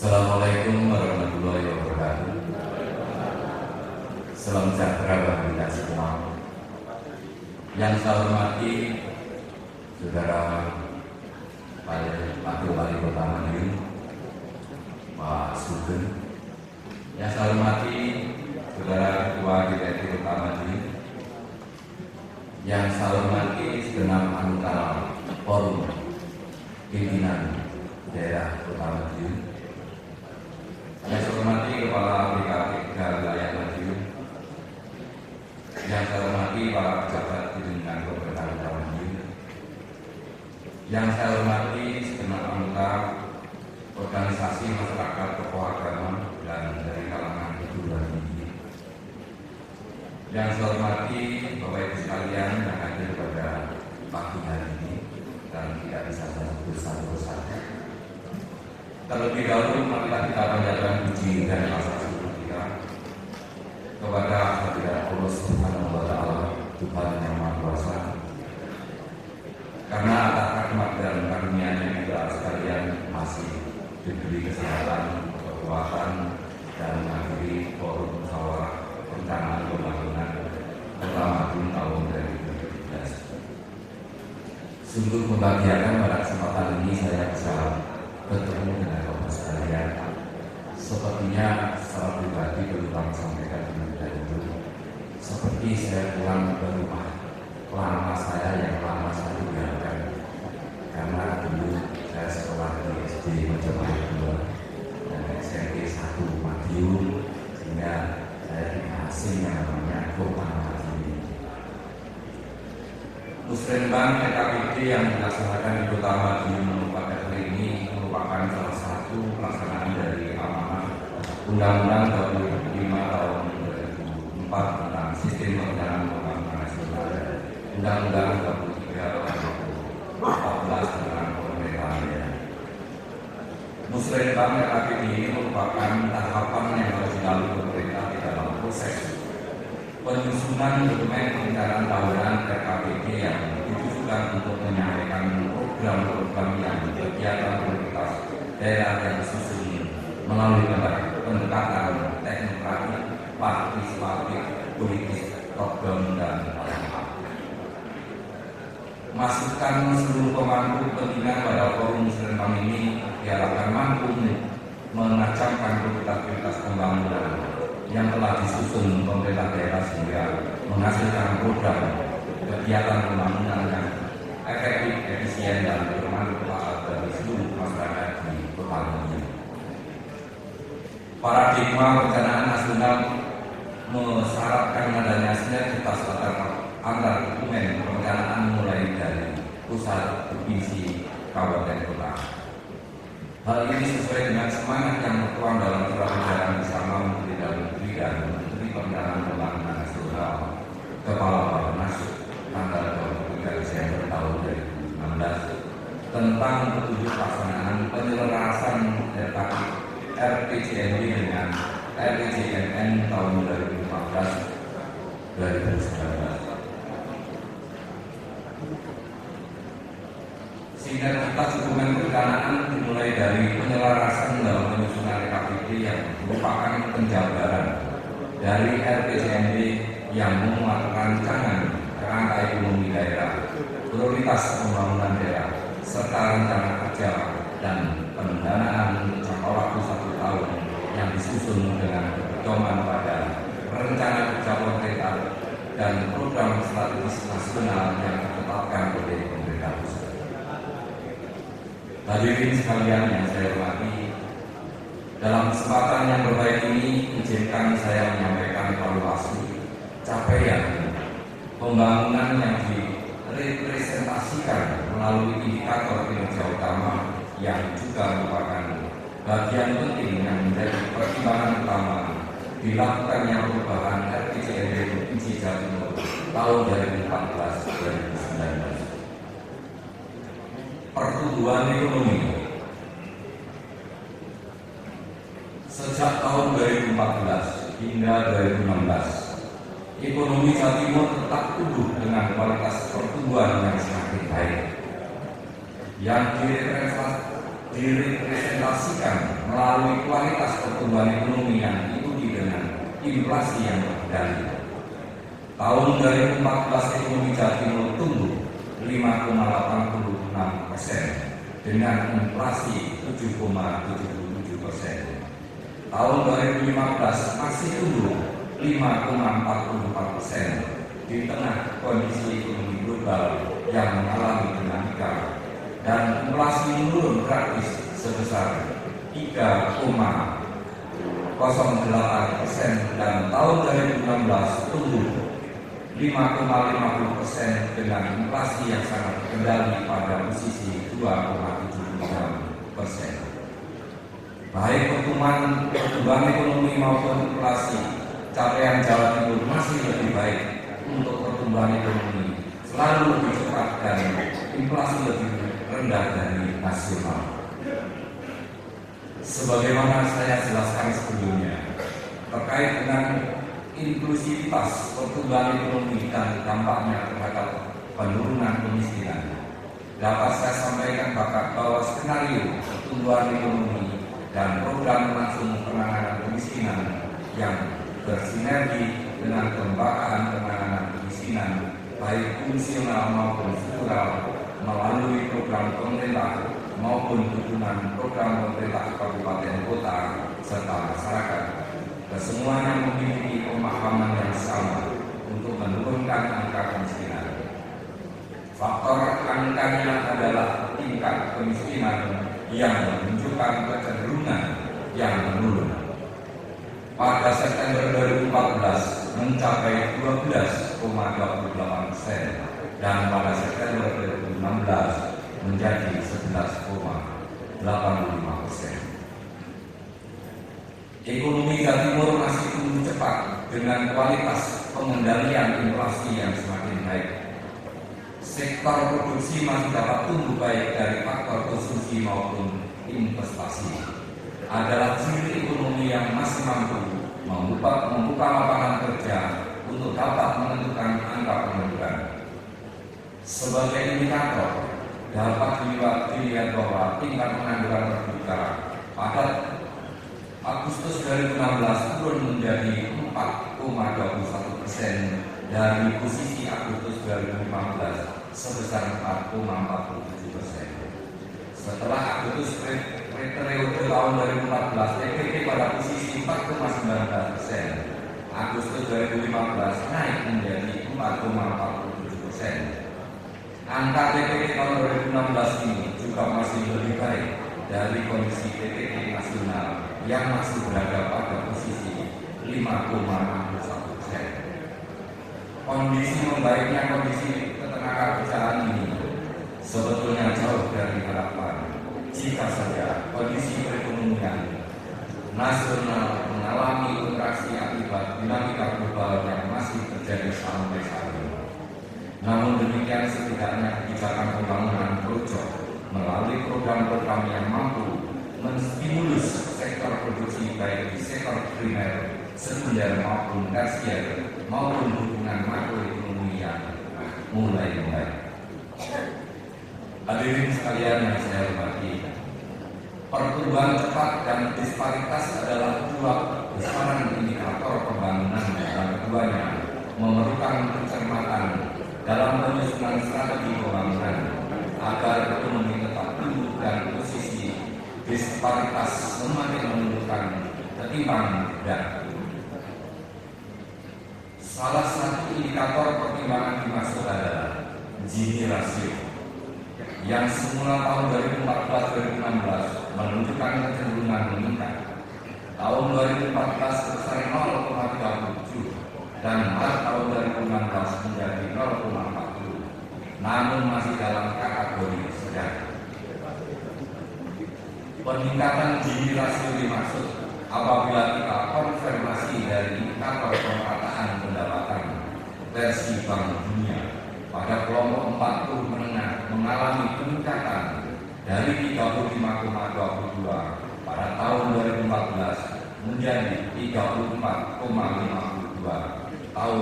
Assalamualaikum warahmatullahi wabarakatuh. Salam sejahtera bagi kita semua. Yang saya hormati Saudara Wakil Wali Kota Madiun, Pak Sugeng. Yang saya hormati Saudara Ketua DPRD Kota Madiun. Yang saya hormati segenap anggota Forum Pimpinan Daerah Kota Madiun. Yang saya hormati Kepala BKP Wilayah Madiun. Yang saya hormati para pejabat di lingkungan Kabupaten Kota Madiun. Yang saya hormati segenap anggota organisasi masyarakat, tokoh agama dan dari kalangan perguruan tinggi. Yang saya hormati Bapak Ibu sekalian yang hadir pada pagi hari ini dan tidak bisa saya sebut satu-satu. Terlebih dahulu marilah kita panjatkan puji dan rasa syukur kita kepada Allah Subhanahu wa Ta'ala, Tuhan yang Maha Kuasa, karena atas rahmat dan karunia-Nya kita sekalian masih diberi kesehatan, kekuatan, dan mengakhiri forum musyawarah perencanaan pembangunan Kota Madiun tahun 2017. Sungguh membahagiakan pada kesempatan ini saya bisa bertemu dengan Bapak sekalian. Sepertinya secara pribadi perlu kami sampaikan terlebih dahulu, seperti saya pulang ke rumah lama saya yang lama saya tinggalkan, karena dulu saya sekolah di SD Majapahit 2 dan SMP 1 Madiun, sehingga saya tidak asing yang namanya Kota Madiun. Musrenbang PKPD yang dilaksanakan di Kota Madiun pada hari ini merupakan salah satu pelaksanaan dari amanah Undang-Undang 25 tahun 2004 tentang Sistem Perencanaan Pembangunan Nasional, Undang-Undang 23 tahun 2014 tentang Pemerintahan Daerah. Musrenbang PKPD ini merupakan tahapan yang harus dilalui pemerintah di dalam proses penyusunan dokumen perencanaan tahunan RKPD yang ditujukan untuk menyampaikan program-program yang kegiatan prioritas daerah yang disusun melalui pendekatan teknokratik, partisipatif, politis, top-down, dan bottom-up. Masukan seluruh pemangku kepentingan pada forum Musrenbang ini diharapkan mampu menajamkan prioritas pembangunan yang telah disusun pemerintah daerah sehingga menghasilkan program kegiatan pembangunan yang efektif, efisien, dan bermanfaat bagi seluruh masyarakat di Kota Madiun. Paradigma perencanaan nasional mensyaratkan adanya sinergitas antar dokumen perencanaan mulai dari pusat, provinsi, kabupaten, kota. Hal ini sesuai dengan semangat yang tertuang dalam surat edaran bersama Menteri Dalam Negeri dan Menteri Perencanaan Pembangunan Nasional Kepala Bappenas tanggal 23 Desember tahun 2016 tentang petunjuk pelaksanaan penyelarasan RPJMD dengan RPJMN tahun 2014-2019. Sinergitas dokumen perencanaan dimulai dari penyelarasan dalam penyusunan RKPD yang merupakan penjabaran dari RPJMD yang memuat rancangan kerangka ekonomi daerah, prioritas pembangunan daerah, serta rencana kerja dan pendanaan untuk jangka waktu 1 tahun yang disusun dengan berpedoman pada rencana kerja pemerintah dan program strategis nasional yang ditetapkan oleh pemerintah pusat. Hadirin sekalian yang saya hormati, dalam kesempatan yang berbaik ini izinkan saya menyampaikan evaluasi capaian pembangunan yang direpresentasikan melalui indikator kinerja utama yang juga merupakan bagian penting yang menjadi pertimbangan utama dilakukannya perubahan RPJMD Provinsi Jawa Timur tahun 2014-2019. Pertumbuhan ekonomi sejak tahun 2014 hingga 2016, ekonomi Jawa Timur tetap tumbuh dengan kualitas pertumbuhan yang semakin baik, yang direpresentasikan melalui kualitas pertumbuhan ekonomi yang diikuti dengan inflasi yang terkendali. Tahun 2014 ekonomi Jawa Timur tumbuh 5,86% dengan inflasi 7,77%. Tahun 2015 masih tumbuh 5,44% di tengah kondisi ekonomi global yang mengalami dinamika, dan inflasi menurun gratis sebesar 3,08%, dan tahun 2016 tumbuh 5,50% dengan inflasi yang sangat terkendali pada posisi 2,76%. Baik pertumbuhan ekonomi maupun inflasi, capaian Jawa Timur masih lebih baik untuk pertumbuhan ekonomi selalu lebih cepat dan inflasi lebih rendah dari nasional. Sebagaimana saya jelaskan sebelumnya, terkait dengan inklusivitas pertumbuhan ekonomi dan dampaknya terhadap penurunan kemiskinan, dapat saya sampaikan bahwa skenario pertumbuhan ekonomi dan program langsung penanganan kemiskinan yang bersinergi dengan kelembagaan penanganan kemiskinan baik fungsional maupun struktural melalui program pemerintah maupun dukungan program pemerintah kabupaten kota serta masyarakat, kesemuanya memiliki pemahaman yang sama untuk menurunkan angka kemiskinan. Faktor angkanya adalah tingkat kemiskinan yang menunjukkan kecenderungan yang menurun. Pada September 2014 mencapai 12,28% dan pada September 2016 menjadi 11,85%. Ekonomi Jawa Timur masih tumbuh cepat dengan kualitas pengendalian inflasi yang semakin baik. Sektor produksi masih dapat tumbuh baik dari faktor konsumsi maupun investasi. Adalah ciri ekonomi yang masih mampu membuka lapangan kerja untuk dapat menentukan angka pengangguran. Sebagai indikator, dapat dilihat bahwa tingkat pengangguran terbuka pada Agustus 2016 turun menjadi 4,21% dari posisi Agustus 2015 sebesar 4,47%. Setelah Agustus periode tahun 2014, TPP pada posisi 4,19%. Agustus 2015 naik menjadi 4,47%. Angka TPP tahun 2016 ini juga masih lebih baik dari kondisi TPP nasional yang masih berada pada posisi 5,61%. Kondisi membaiknya kondisi ketenagakerjaan ini sebetulnya jauh dari harapan jika saja kondisi perekonomian nasional mengalami kontraksi akibat dinamika global yang masih terjadi sampai saat ini. Namun demikian, setidaknya kebijakan pembangunan proyek melalui program-program yang mampu menstimulus sektor produksi baik di sektor primer, sekunder maupun tersier maupun hubungan makroekonomi yang mulai membaik. Hadirin sekalian yang saya hormati, pertumbuhan cepat dan disparitas adalah dua besaran indikator pembangunan dan keduanya memerlukan pencermatan dalam penyusunan strategi pembangunan agar ekonomi tetap tumbuh dan posisi disparitas semakin menunjukkan ketimpangan dan salah satu indikator pertimbangan dimaksud adalah Gini rasio yang semula tahun 2014-2016 menunjukkan kecenderungan meningkat. Tahun 2014 sebesar 0,37 dan Maret tahun 2016 menjadi 0,40, namun masih dalam kategori sedang. Peningkatan Gini rasio dimaksud apabila kita konfirmasi dari indikator pemerataan pendapatan versi Bank Dunia pada kelompok 40 menengah mengalami peningkatan dari 35,22 pada tahun 2014 menjadi 34,52 tahun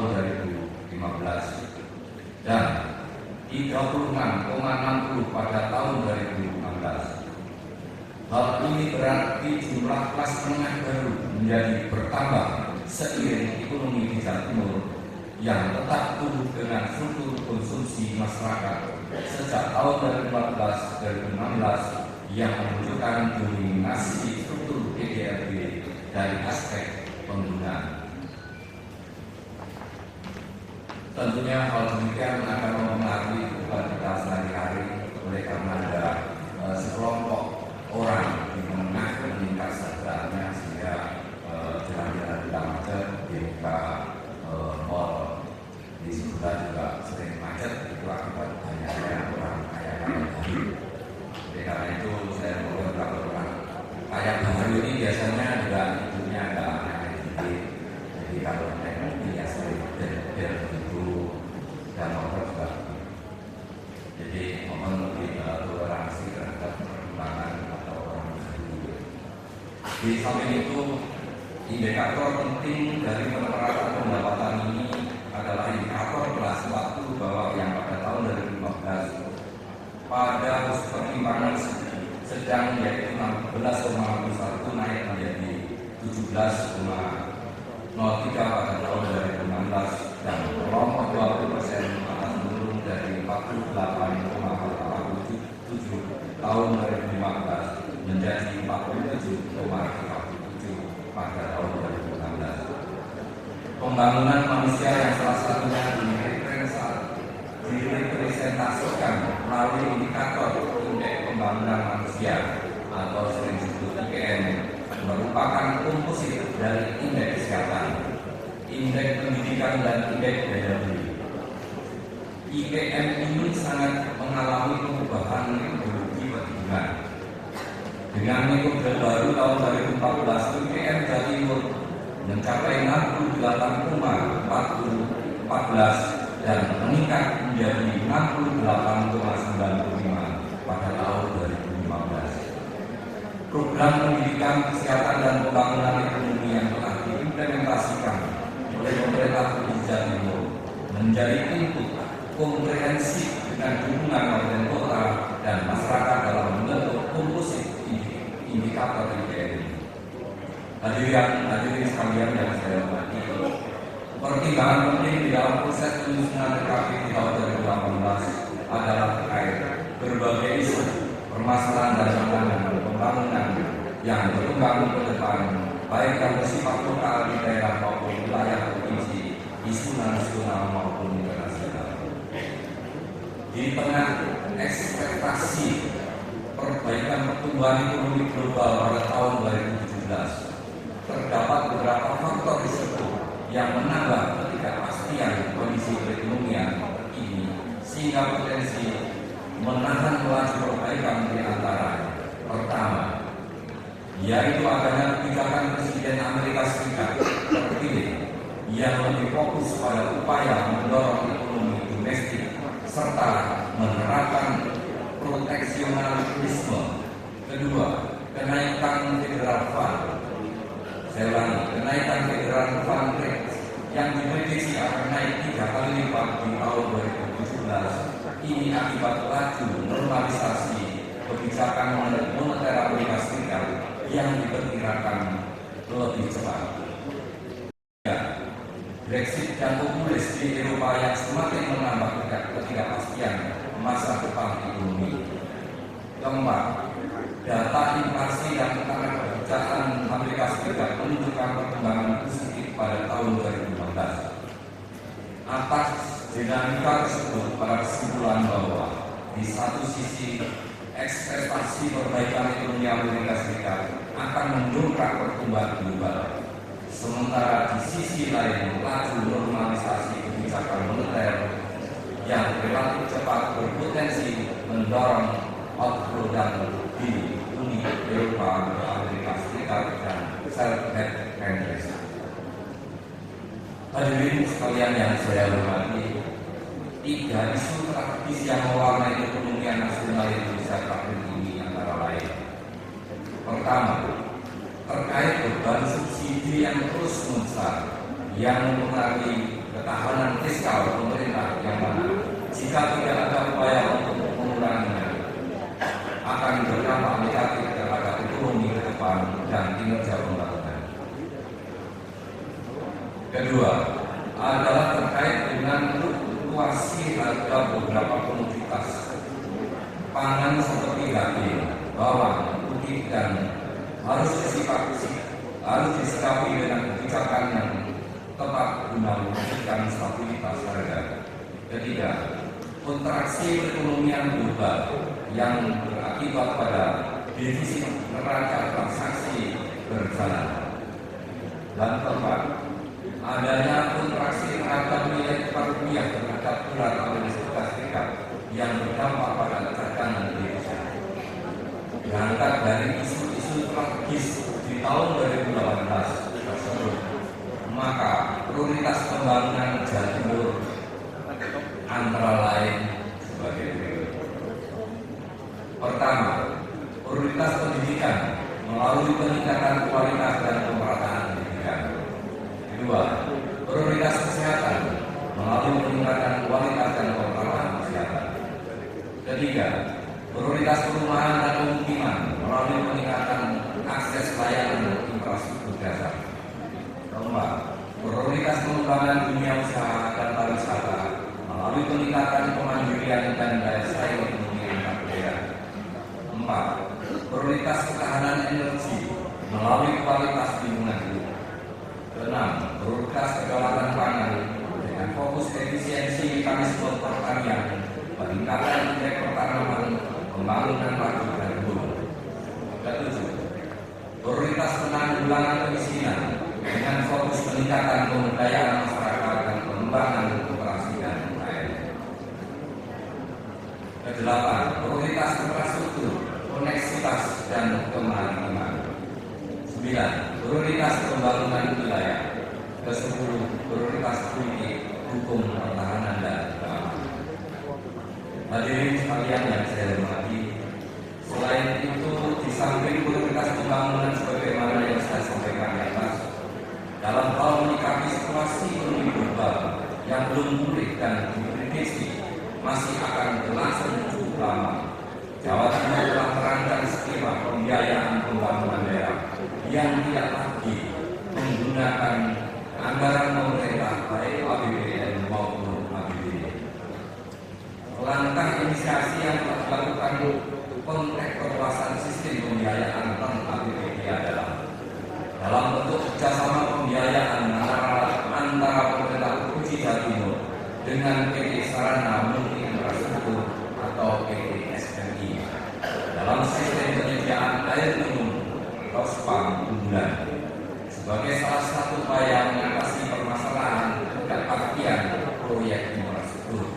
2015 dan 36,60 pada tahun 2016. Hal ini berarti jumlah kelas menengah baru menjadi bertambah seiring ekonomi di Jawa Timur yang tetap tumbuh dengan struktur konsumsi masyarakat sejak tahun 2015 yang menunjukkan dominasi struktur PDRB dari aspek penggunaan. Tentunya hal demikian akan mempengaruhi kehidupan kita sehari-hari oleh karena ada sekelompok orang di menengah meningkat sejahteraannya sehingga jalan-jalan kita macet, dibuka mall di sebelah juga sering macet, itu akibat banyaknya orang kaya baru. Oleh karena itu saya mohon kalau orang kaya baru ini biasanya juga hidupnya ada anaknya sedikit, jadi kalau naik mobil ya sering bel begitu dan motor juga. Jadi mohon lebih toleransi terhadap perkembangan atau orang baru. Di samping itu, indikator penting dari penerapan pendapatan ini adalah indikator kelas waktu bahwa yang pada tahun 2015 pada pertimbangan sedang yaitu 16,51 naik menjadi 17,03 pada tahun 2016 dan kelompok 20% akan menurun dari 48,87 tahun 2015 menjadi 47,37 pada tahun 2016. Pembangunan manusia yang salah satunya direpresentasikan melalui indikator indeks pembangunan manusia atau sering disebut IPM merupakan komposit dari indeks kesehatan, indeks pendidikan dan indeks daya beli. IPM ini sangat mengalami perubahan metodologi perhitungan. Dengan metode baru tahun 2014, IPM Jawa Timur mencapai 68,14 dan meningkat menjadi 68,95 pada tahun 2015. Program pendidikan, kesehatan dan pembangunan ekonomi yang telah diimplementasikan oleh pemerintah Provinsi Jawa Timur menjadi input komprehensif dengan dukungan kabupaten kota dan masyarakat dalam membentuk komposit indikator IPM. Hadirin sekalian yang saya hormati, pertimbangan penting di dalam proses penyusunan RKP di tahun 2018 adalah terkait berbagai isu, permasalahan dan tantangan pembangunan yang berkembang ke depan, baik yang bersifat lokal di daerah maupun wilayah provinsi, isu nasional maupun internasional. Di tengah ekspektasi perbaikan pertumbuhan ekonomi global pada tahun 2017, terdapat beberapa faktor risiko yang menambah ketidakpastian kondisi perekonomian ini sehingga potensi menahan laju perbaikan di antara pertama, yaitu adanya kebijakan Presiden Amerika Serikat terpilih yang lebih fokus pada upaya mendorong ekonomi domestik serta menerapkan proteksionisme. Kedua, kenaikan federal fund. Saya ulangi, kenaikan federal fund rate yang diprediksi akan naik 3 kali lipat di tahun 2017 ini akibat laju normalisasi kebijakan moneter Amerika Serikat yang diperkirakan lebih cepat. Brexit dan populis di Eropa yang semakin menambah ketidakpastian masa depan ekonomi. Keempat, data inflasi dan tenaga kerjaan Amerika Serikat menunjukkan perkembangan positif pada tahun 2015. Atas dinamika tersebut, pada kesimpulan bahwa di satu sisi ekspektasi perbaikan ekonomi Amerika Serikat akan mendongkrak pertumbuhan global. Sementara di sisi lain, laju normalisasi kebijakan moneter yang relatif cepat berpotensi mendorong outflow di Uni Eropa, Amerika Serikat, dan self-help countries. Hadirin sekalian yang saya hormati, 3 isu strategis yang mewarnai perekonomian nasional Indonesia tahun ini antara lain. Pertama, terkait beban subsidi yang terus membesar yang mempengaruhi ketahanan fiskal pemerintah, yang mana jika tidak ada upaya untuk menguranginya akan berdampak negatif terhadap dan kinerja pembangunan. Kedua adalah terkait dengan fluktuasi harga beberapa komoditas pangan seperti daging, bawang, putih, dan harus disikapi dengan kebijakan yang tepat guna mewujudkan stabilitas harga. Ketiga, kontraksi perekonomian global yang berakibat pada defisit neraca transaksi berjalan. Dan keempat, adanya kontraksi terhadap nilai tukar rupiah terhadap dolar Amerika Serikat yang berdampak pada ketegangan devisa. Berangkat dari isu-isu tragis di tahun 2018 tersebut, maka prioritas pembangunan Jawa Timur antara lain sebagai berikut. Pertama, prioritas pendidikan melalui peningkatan kualitas dan pemerataan pendidikan. Kedua, prioritas kesehatan melalui peningkatan kualitas dan pemerataan kesehatan. Ketiga, prioritas perumahan dan pemukiman melalui peningkatan akses layanan infrastruktur dasar. Keempat, prioritas pengembangan dunia usaha dan pariwisata melalui peningkatan kemandirian dan daya saing ekonomi antar daerah. Empat, prioritas ketahanan energi melalui kualitas lingkungan hidup. Keenam, prioritas kedaulatan pangan dengan fokus efisiensi mekanisme pertanian, peningkatan indeks pertanaman, pembangunan lagu dan hulu. Ketujuh, prioritas penanggulangan kemiskinan dengan fokus peningkatan pemberdayaan masyarakat dan pengembangan koperasi dan UKM. Kedelapan, prioritas infrastruktur, koneksitas dan kemaritiman. 9, prioritas pembangunan wilayah. Ke-10, prioritas politik, hukum, pertahanan dan keamanan. Hadirin sekalian yang saya hormati, selain itu di samping prioritas pembangunan sebagaimana yang saya sampaikan di atas, dalam hal menyikapi situasi ekonomi global yang belum pulih dan diprediksi masih akan berlangsung cukup lama, Jawa Timur telah merancang skema pembiayaan pembangunan daerah yang tidak lagi menggunakan anggaran pemerintah baik APBN maupun APBD. Langkah inisiasi yang telah dilakukan konteks perluasan sistem pembiayaan non APBD adalah dalam bentuk kerjasama pembiayaan antara pemerintah Provinsi Jawa Timur dengan PT Sarana Multi Infrastruktur atau PT SMI dalam sistem penyediaan air minum atau spam unggulan sebagai salah satu upaya mengatasi permasalahan ketidakpastian proyek infrastruktur.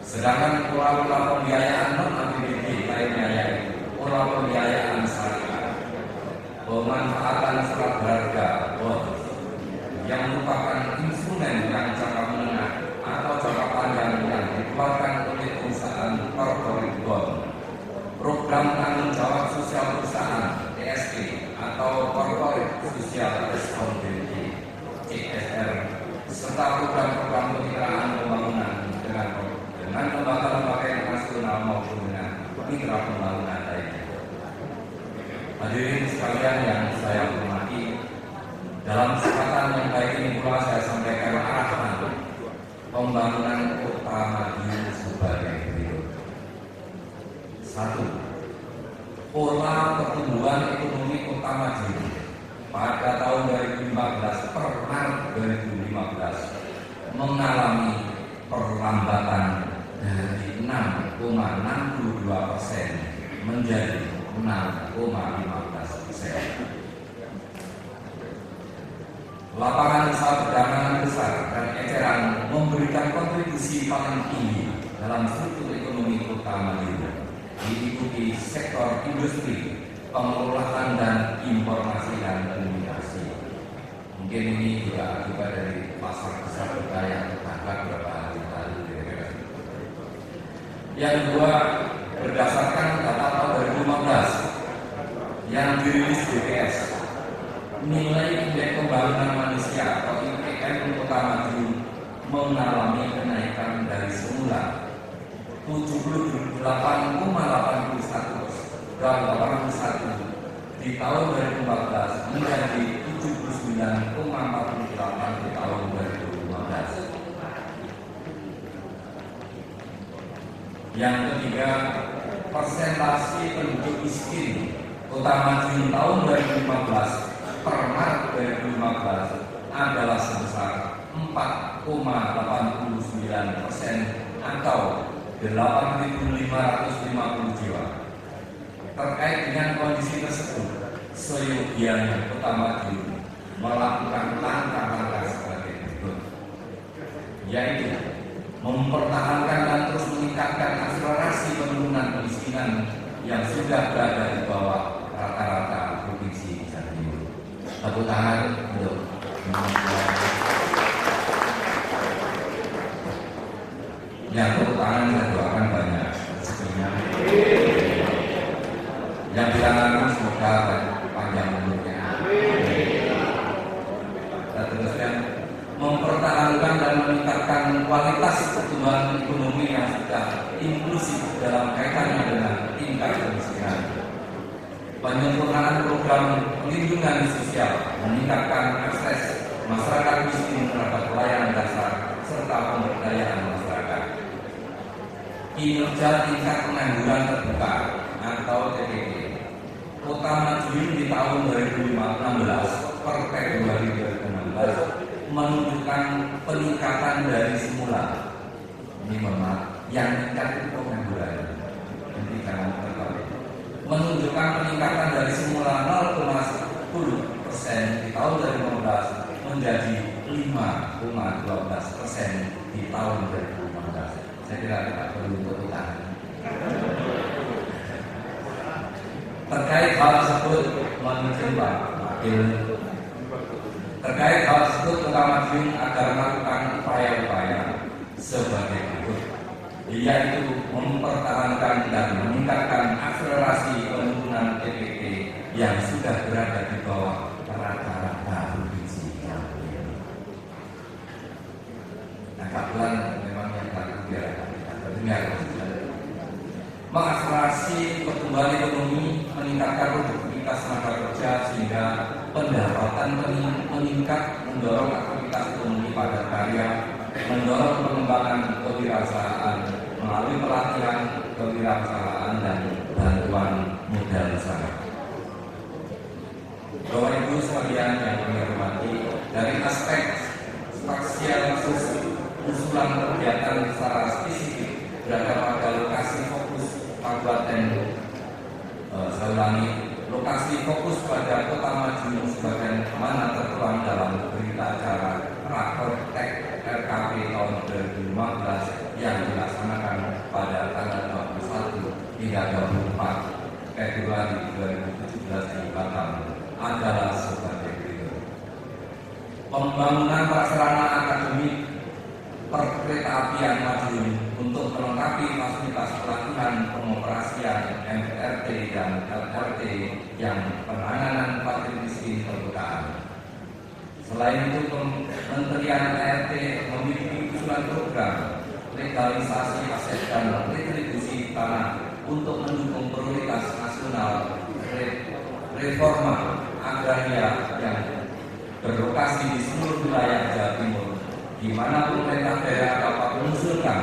Sedangkan pola-pola pembiayaan non APBD lainnya yaitu pola pembiayaan syariah, pemanfaatan surat berharga bonds yang merupakan instrumen yang jangka menengah atau jangka panjang yang dikeluarkan oleh perusahaan corporate bond, program tanggung jawab sosial perusahaan TSP atau corporate social responsibility CSR, serta program-program kemitraan pembangunan dengan lembaga-lembaga internasional maupun dengan mitra pembangunan lainnya. Hadirin sekalian yang saya hormati, dalam kesempatan yang baik ini pula saya sampaikan arahan pembangunan Kota Madiun sebagai berikut. 1. Pola pertumbuhan ekonomi Kota Madiun pada tahun 2015 per Maret 2015 mengalami perlambatan dari 6,62% menjadi 6,15%. Lapangan usaha perdagangan besar dan eceran memberikan kontribusi paling tinggi dalam struktur ekonomi Kota Madiun, diikuti sektor industri, pengelolaan dan informasi dan komunikasi. Mungkin ini juga akibat dari pasar besar kita yang tertangkap beberapa hari lalu. Yang kedua, berdasarkan data tahun 2015 yang dirilis BPS, nilai indeks pembangunan manusia atau IPM Kota Madiun mengalami kenaikan dari semula 78,81 dan 81 di di tahun 2014 menjadi 79,48 di tahun 2015. Yang ketiga, persentase penduduk miskin Kota Madiun tahun 2015 per Maret 2015 adalah sebesar 4,89% atau 8.550 jiwa. Terkait dengan kondisi tersebut, seyogianya Kota Madiun melakukan langkah-langkah sebagai berikut, yaitu mempertahankan dan terus meningkatkan akselerasi penurunan kemiskinan yang sudah berada di bawah rata-rata provinsi Jawa Timur. Tepuk tangan untuk yang tepuk tangan saya doakan banyak rezekinya. Yang ditangan semoga panjang umurnya. Dan terusnya mempertahankan dan meningkatkan kualitas pertumbuhan ekonomi yang sudah inklusif dalam kaitannya dengan tingkat kemiskinan. Penyempurnaan program perlindungan sosial, meningkatkan akses masyarakat miskin terhadap pelayanan dasar serta pemberdayaan masyarakat. Kinerja tingkat pengangguran terbuka atau TPP Kota Madiun di tahun 2016 per Februari 2016 menunjukkan peningkatan dari semula. Ini memang yang tingkat itu pengangguran. Nanti jangan terlalu. Menunjukkan peningkatan dari semula 0,10% di tahun 2015 menjadi 5,12% di tahun 2015. Saya kira tidak perlu untuk tangan. Terkait hal tersebut, terkait hal tersebut, Kota Madiun agar melakukan upaya-upaya sebagai berikut, yaitu mempertahankan dan meningkatkan akselerasi penurunan TPP yang sudah berada di bawah rata-rata provinsi Jawa Timur. Agak pelan memang yang tadi biar terdengar. Mengakselerasi pertumbuhan ekonomi, meningkatkan produktivitas tenaga kerja sehingga pendapatan meningkat, mendorong aktivitas ekonomi padat karya, mendorong pengembangan kewirausahaan melalui pelatihan kewirausahaan dan bantuan modal usaha. Bapak Ibu sekalian yang kami hormati, dari aspek spasial usulan kegiatan secara spesifik berada pada lokasi fokus Kabupaten lokasi fokus pada Kota Madiun sebagai mana tertuang dalam berita acara Rakortek RKP tahun 2015 yang dilaksanakan pada tanggal 21 hingga 24 Februari 2017 di Batam adalah sebagai berikut. Pembangunan prasarana akademik perkeretaapian Madiun untuk melengkapi fasilitas pelatihan pengoperasian MRT dan LRT yang penanganan fakir miskin perkotaan. Selain itu, Kementerian ART memiliki usulan program legalisasi aset dan retribusi tanah untuk mendukung prioritas nasional reforma agraria yang berlokasi di seluruh wilayah Jawa Timur, di mana pemerintah daerah dapat mengusulkan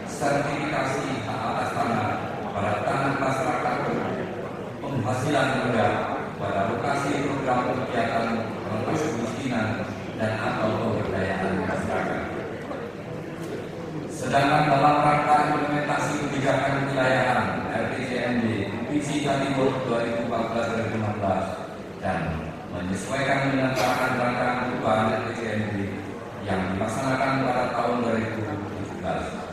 sertifikasi hak atas tanah pada tanah masyarakat penghasilan rendah pada lokasi program kegiatan mengatasi kemiskinan dan atau pemberdayaan masyarakat. Sedangkan dalam rangka implementasi kebijakan kewilayahan RPJMD Provinsi Jawa Timur 2014-2015 dan menyesuaikan dengan arahan rancangan perubahan RPJMD yang dilaksanakan pada tahun 2017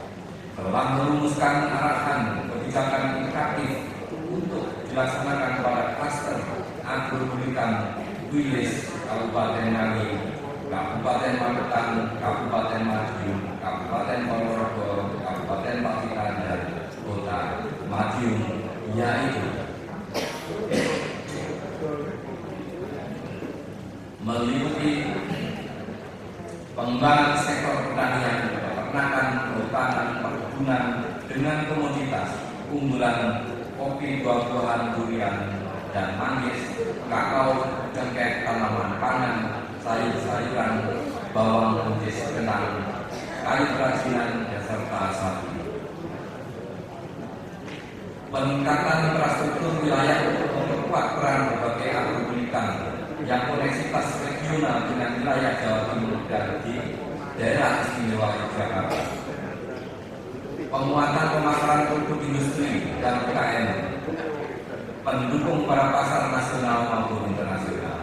telah merumuskan arahan kebijakan indikatif untuk dilaksanakan pada klaster agrobulitan Wilis Kabupaten Ngawi, Kabupaten Magetan, Kabupaten Madiun, Kabupaten Ponorogo, Kabupaten Pacitan dan Kota Madiun, yaitu meliputi pengembangan sektor pertanian, peternakan, perhutanan, perkebunan dengan komoditas unggulan kopi, buah-buahan, durian, dan manggis, kakao, cengkeh, tanaman pangan, sayur-sayuran, bawang buncis, kentang, kayu kerajinan, serta sapi. Peningkatan infrastruktur wilayah untuk memperkuat peran berbagai agrobudikan yang koneksitas regional dengan wilayah Jawa Timur dan di daerah istimewa Yogyakarta. Penguatan pemasaran produk industri dan UKM, pendukung para pasar nasional maupun internasional.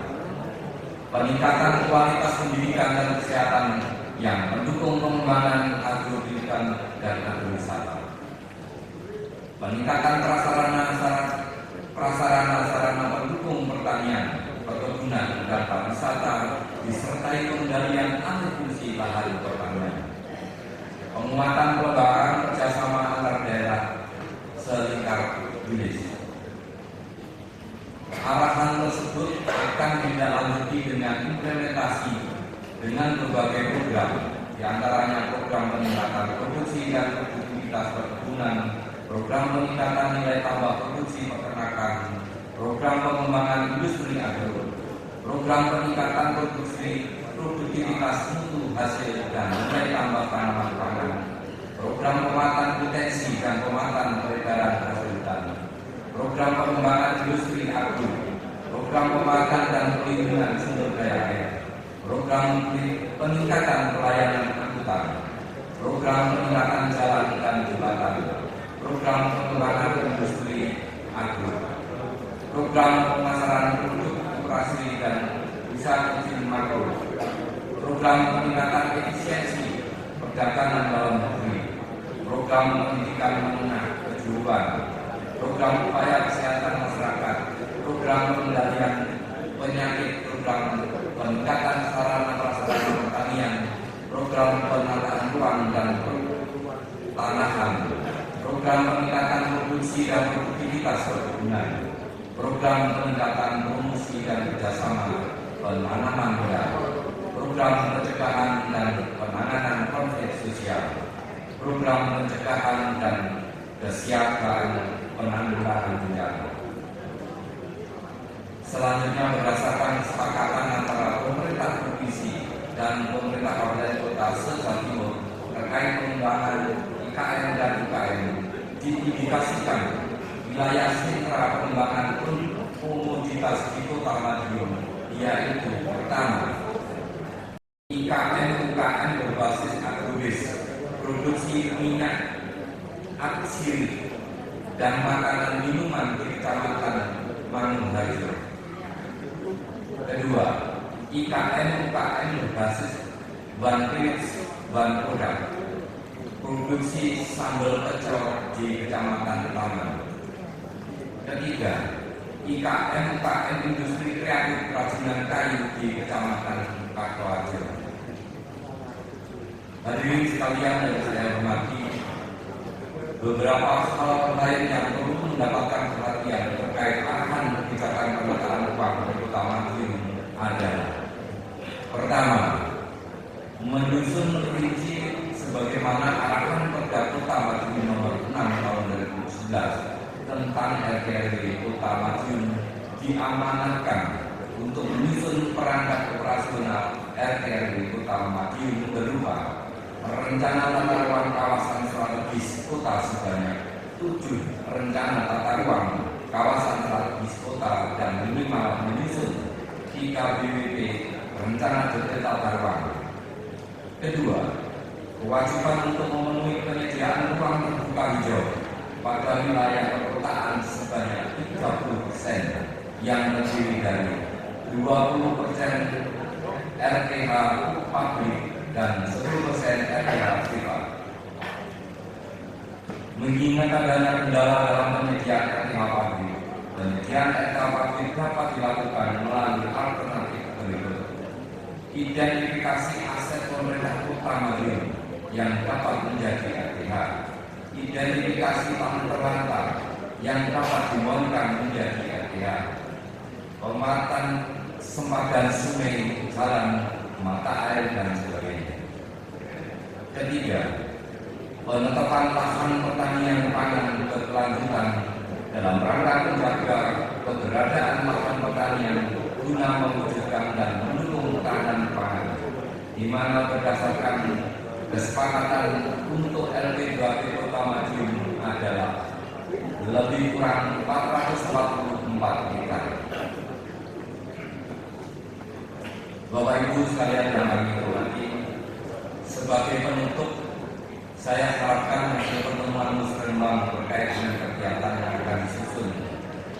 Peningkatan kualitas pendidikan dan kesehatan yang mendukung pengembangan agrobudikan dan agrowisata. Peningkatan prasarana pendukung pertanian, perkebunan, dan pariwisata disertai pengendalian alih fungsi lahan pertanian. Penguatan pelembagaan kerjasama antar daerah selingkar wilayah. Arahan tersebut akan ditindaklanjuti dengan implementasi dengan berbagai program, diantaranya program peningkatan produksi dan produktivitas perkebunan, program peningkatan nilai tambah produksi peternakan, program pengembangan industri agro, program peningkatan produktivitas mutu hasil dan nilai tambah tanaman pangan, program penguatan potensi dan penguatan peredaran hasil hutan, program pengembangan industri agro, program pemanfaatan dan perlindungan sumber daya air, program peningkatan pelayanan angkutan, program peningkatan jalan dan jembatan, program pengembangan industri agro, program pemasaran produk operasi dan usaha kecil makro, program peningkatan efisiensi perdagangan dalam negeri, program pendidikan menengah kejuruan, program upaya kesehatan masyarakat, program pengendalian penyakit, program peningkatan sarana prasarana pertanian, program penataan ruang dan tanahan, program peningkatan produksi dan produktivitas perkebunan, program peningkatan promosi dan kerjasama penanaman modal, program pencegahan dan penanganan konflik sosial, program pencegahan dan kesiapan penanggulangan bencana. Selanjutnya, berdasarkan kesepakatan antara pemerintah provinsi dan pemerintah kabupaten kota se-Jawa Timur terkait pengembangan IKN dan UKM, diindikasikan wilayah sentra pengembangan komoditas di Kota Madiun, yaitu pertama, IKN UKM berbasis agrobis, produksi minyak, aksiri, dan makanan minuman di Kecamatan Mangunharjo. Kedua, IKN UKM berbasis bahan produk, produksi sambal pecel di Kecamatan Taman. Ketiga, IKN UKM industri kreatif kerajinan kayu di Kecamatan Kakoharjo. Hadirin sekalian yang saya hormati, beberapa hal lain yang perlu mendapatkan perhatian terkait arahan kebijakan penataan ruang di Kota Madiun adalah: pertama, menyusun rinci sebagaimana arahan Perda Kota Madiun nomor 6 tahun 2011 tentang RKRW Kota Madiun diamanatkan untuk menyusun perangkat operasional RKRW Kota Madiun berupa rencana tata ruang kawasan strategis kota sebanyak 7 rencana tata ruang kawasan strategis kota dan minimal menyusun 3 BWP rencana detail tata ruang. Kedua, kewajiban untuk memenuhi penyediaan ruang terbuka hijau pada wilayah perkotaan sebanyak 30% yang terdiri dari 20% RTH pabrik dan 10% RTH privat. Mengingat adanya kendala dalam penyediaan RTH pabrik, penyediaan RTH pabrik dapat dilakukan melalui alternatif berikut: identifikasi aset pemerintah Kota Madiun yang dapat menjadi RTH, identifikasi tanah terlantar yang dapat dimohonkan menjadi RTH, pemetaan sempadan sungai, jalan, mata air, dan sebagainya. Ketiga, penetapan lahan pertanian pangan berkelanjutan dalam rangka menjaga keberadaan melakukan pertanian guna mewujudkan dan mendukung ketahanan pangan, di mana berdasarkan kesepakatan untuk LP2P Kota Madiun adalah lebih kurang 444 hektar. Bapak Ibu sekalian yang kami hormati, sebagai penutup, saya harapkan hasil pertemuan Musrembang terkait dengan kegiatan yang akan disusun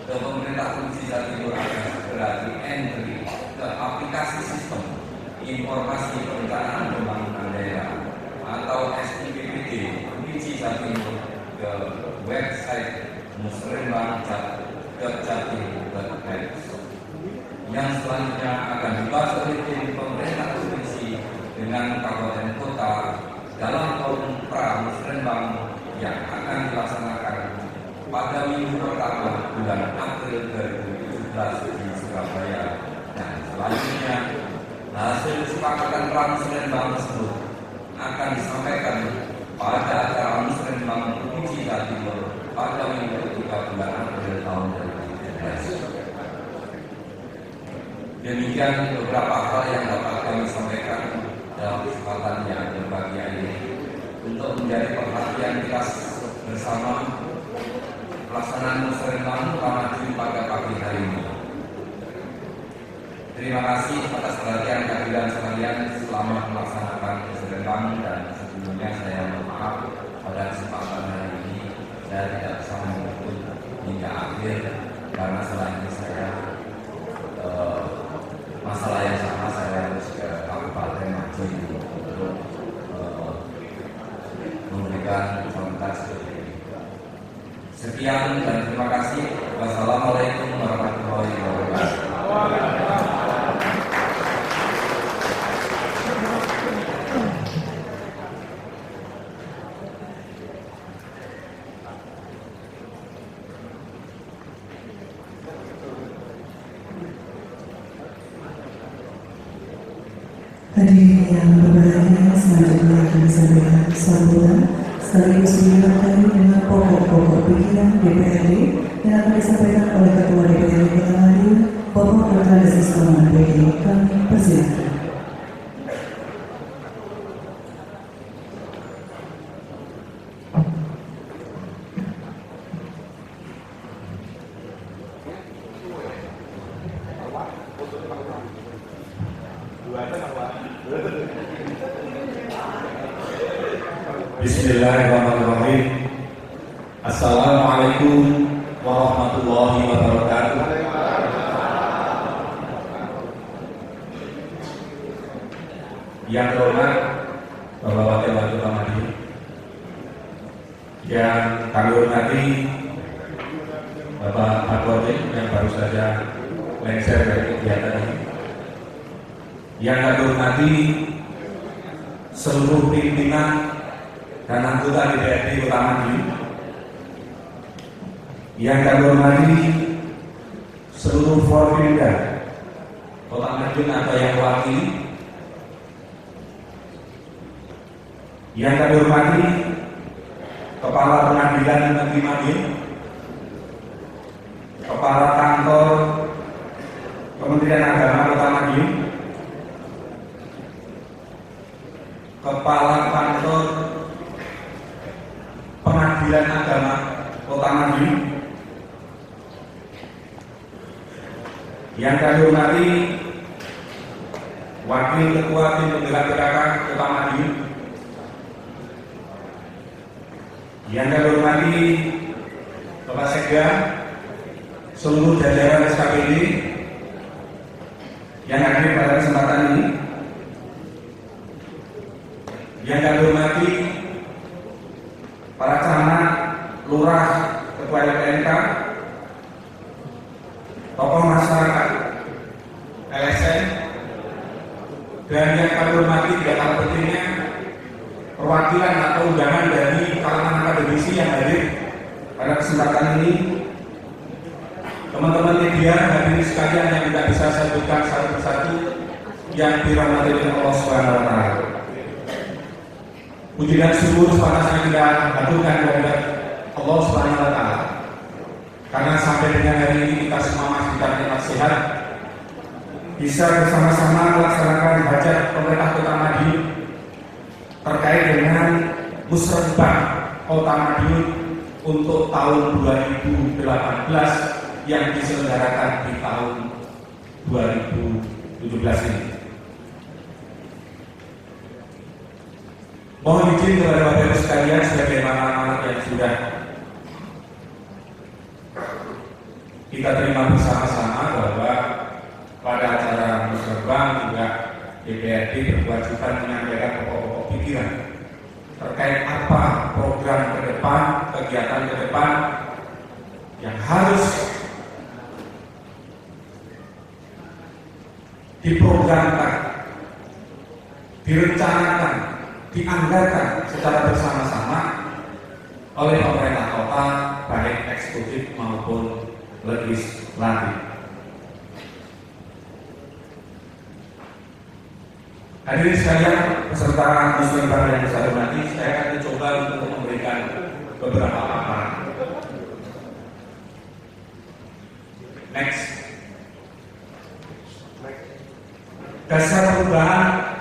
ke pemerintah Provinsi Jawa Timur akan segera di-entry ke aplikasi sistem informasi perencanaan pembangunan daerah atau SIPPD Provinsi Jawa Timur ke website musrembang.jatim.net yang selanjutnya akan dibahas oleh tim pemerintah provinsi dengan kabupaten kota dalam forum pra-Musrembang yang akan dilaksanakan pada minggu pertama bulan April 2017 di Surabaya, dan selanjutnya hasil kesepakatan pra-Musrembang tersebut akan disampaikan pada acara Musrembang Provinsi Jawa Timur pada minggu ketiga bulan April tahun 2017. Demikian beberapa hal yang dapat kami sampaikan dalam kesempatan yang berbahagia ini untuk menjadi perhatian kita bersama pelaksanaan Musrembang Kota Madiun pada pagi hari ini. Terima kasih atas perhatian kehadiran sekalian selama melaksanakan Musrembang, dan sebelumnya saya mohon maaf pada kesempatan hari ini saya tidak bisa mengikuti hingga akhir karena selain saya masalah yang sama, saya harus ke Kabupaten Madiun untuk memberikan komentar seperti ini. Sekian dan terima kasih. Wassalamualaikum warahmatullahi wabarakatuh. Hadirin yang berbahagia, selanjutnya akan disampaikan sambutan sekaligus mendengarkan dengan pokok-pokok pikiran DPRD yang akan disampaikan oleh Ketua DPRD Kota Madiun, Bapak Dr. Desis Toman PD. Kami persilakan. Bismillahirrahmanirrahim. Assalamualaikum warahmatullahi wabarakatuh. Yang terhormat Bapak Wakil Wali Kota Madiun, yang kami hormati Bapak Kapolri yang baru saja lengser dari kegiatan ini, yang kami hormati seluruh pimpinan dan anggota DPRD Kota Madiun, yang kami hormati seluruh Forpimda Kota Madiun atau yang mewakili, yang kami hormati Kepala Pengadilan Negeri Madiun, Kepala Kantor Kementerian Agama Kota Madiun, Kepala Kantor Pengadilan Agama Kota Madiun, yang kami hormati Wakil Ketua Tim Pembela PKK Kota Madiun, yang kami hormati Bapak Sekda, seluruh jajaran SKPD yang hadir pada kesempatan ini, yang kami hormati para camat, lurah, ketua LPNK, tokoh masyarakat, LSM, dan yang kami hormati tidak kalah pentingnya perwakilan atau undangan dari kalangan akademisi yang hadir pada kesempatan ini, teman-teman media hadirin sekalian yang tidak bisa saya sebutkan satu persatu yang dirahmati oleh Allah Subhanahu wa Ta'ala. Puji dan syukur sepantasnya kita haturkan kepada Allah Subhanahu wa Ta'ala karena sampai dengan hari ini kita semua masih tetap sehat, bisa bersama-sama melaksanakan hajat pemerintah Kota Madiun terkait dengan musrenbah Kota Madiun untuk tahun 2018 yang diselenggarakan di tahun 2017 ini. Mohon izin kepada Bapak Ibu sekalian, sebagaimana amanat yang sudah kita terima bersama-sama bahwa pada acara musrenbah juga DPRD berkewajiban menyampaikan pokok-pokok pikiran terkait apa program ke depan, kegiatan ke depan yang harus diprogramkan, direncanakan, dianggarkan secara bersama-sama oleh pemerintah kota, baik eksekutif maupun legislatif. Hadirin sekalian, peserta musrenbah yang saya hormati, saya akan mencoba untuk memberikan beberapa paparan. Next. Dasar perubahan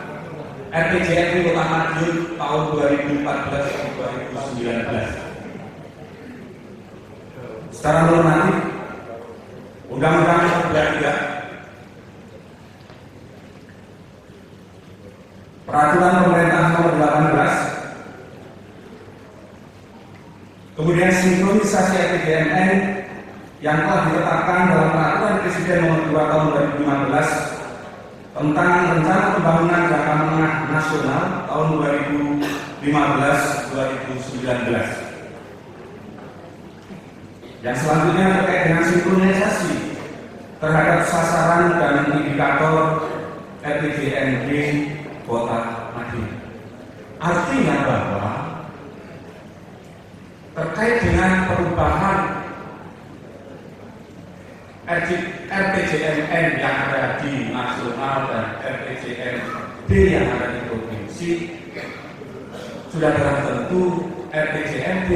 RPJMD Kota Madiun tahun 2014-2019. Secara normatif, Undang-Undang Nomor 23, Peraturan Pemerintah Nomor 18, kemudian sinkronisasi RPJMN yang telah ditetapkan dalam Peraturan Presiden Nomor 2 Tahun 2015 tentang Rencana Pembangunan Jangka Menengah Nasional tahun 2015-2019. Yang selanjutnya terkait dengan sinkronisasi terhadap sasaran dan indikator RPJMD Kota Madiun. Artinya bahwa terkait dengan perubahan RPJMN yang ada di nasional dan RPJMD yang ada di provinsi, sudah barang tentu RPJMD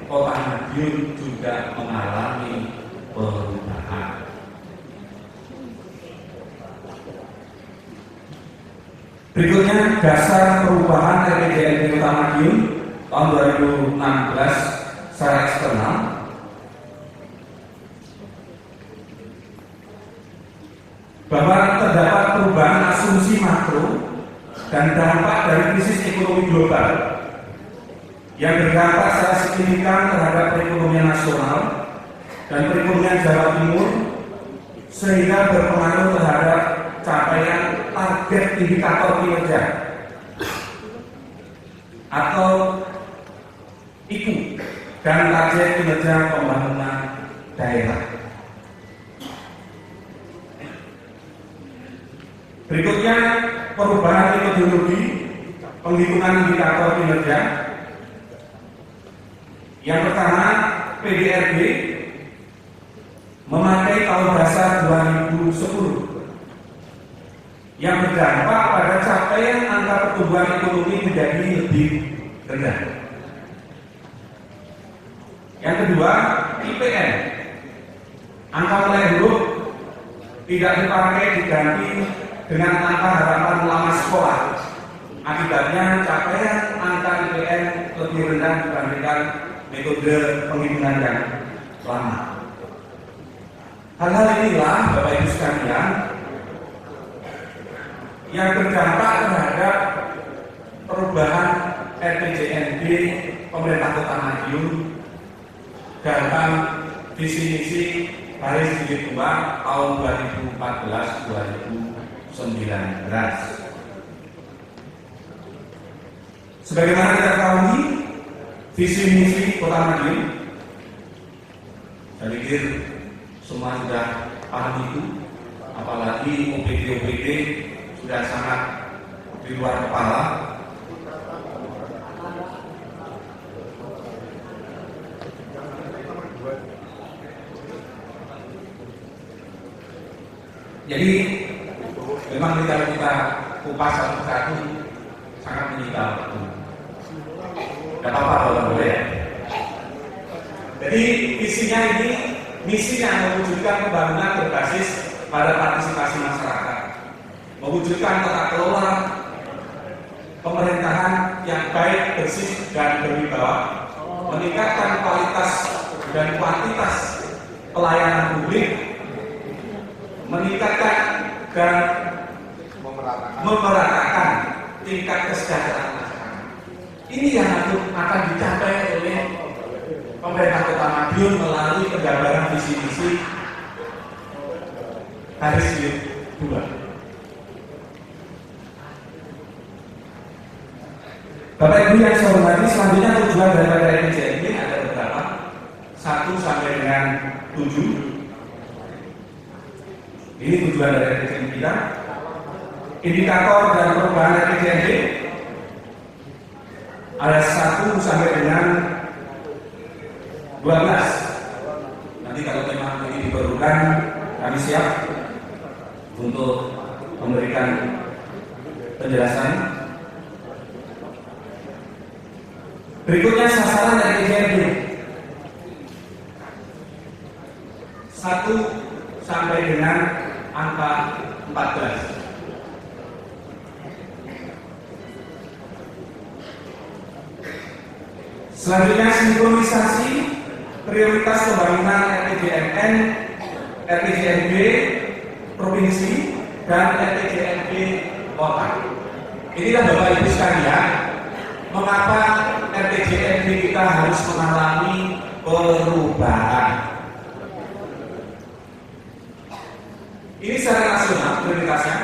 Kota Madiun juga mengalami perubahan. Berikutnya dasar perubahan RPJMD Kota Madiun tahun 2016 secara eksternal. Bahwa terdapat perubahan asumsi makro dan dampak dari krisis ekonomi global yang berdampak secara signifikan terhadap perekonomian nasional dan perekonomian Jawa Timur, sehingga berpengaruh terhadap capaian target indikator kinerja atau IKU dan target kinerja pembangunan daerah. Berikutnya, perubahan metodologi penghitungan indikator kinerja. Yang pertama, PDRB memakai tahun dasar 2010 yang berdampak pada capaian angka pertumbuhan ekonomi menjadi lebih rendah. Yang kedua, IPN, angka nilai huruf tidak dipakai, diganti dengan angka harapan lama sekolah. Akibatnya capaian angka IPN lebih rendah dibandingkan metode penghitungan yang lama. Hal-hal inilah Bapak Ibu sekalian yang berdampak terhadap perubahan RPJMD pemerintah Kota Madiun dalam visi misi Paris Jilid 2 tahun 2014-2019. Sebagaimana kita ketahui, visi misi Kota Madiun, saya pikir semua sudah paham itu, apalagi OPD sudah sangat di luar kepala. Jadi memang kalau kita kupas satu-satu sangat menyita waktu. Tidak apa-apa kalau boleh ya. Jadi isinya ini misinya mewujudkan pembangunan berbasis pada partisipasi masyarakat, mewujudkan tata kelola pemerintahan yang baik, bersih, dan berwibawa, meningkatkan kualitas dan kuantitas pelayanan publik, meningkatkan dan memeratakan tingkat kesejahteraan masyarakat. Ini yang akan dicapai oleh pemerintah Kota Madiun melalui penggambaran visi misi Garis Hidup 2. Bapak Ibu yang saya hormati, selanjutnya tujuan daripada RPJMD ada beberapa, 1 sampai dengan 7. Ini tujuan dari RPJMD kita. Indikator dan perubahan RPJMD ada 1 sampai dengan 12. Nanti kalau memang ini diperlukan, kami siap untuk memberikan penjelasan. Berikutnya sasaran RPJMD 1 sampai dengan angka 14. Selanjutnya sinkronisasi prioritas pembangunan RPJMN, RPJMD provinsi dan RPJMD kota. Inilah Bapak Ibu sekalian, mengapa RPJMD kita harus mengalami perubahan. Ini secara nasional prioritasnya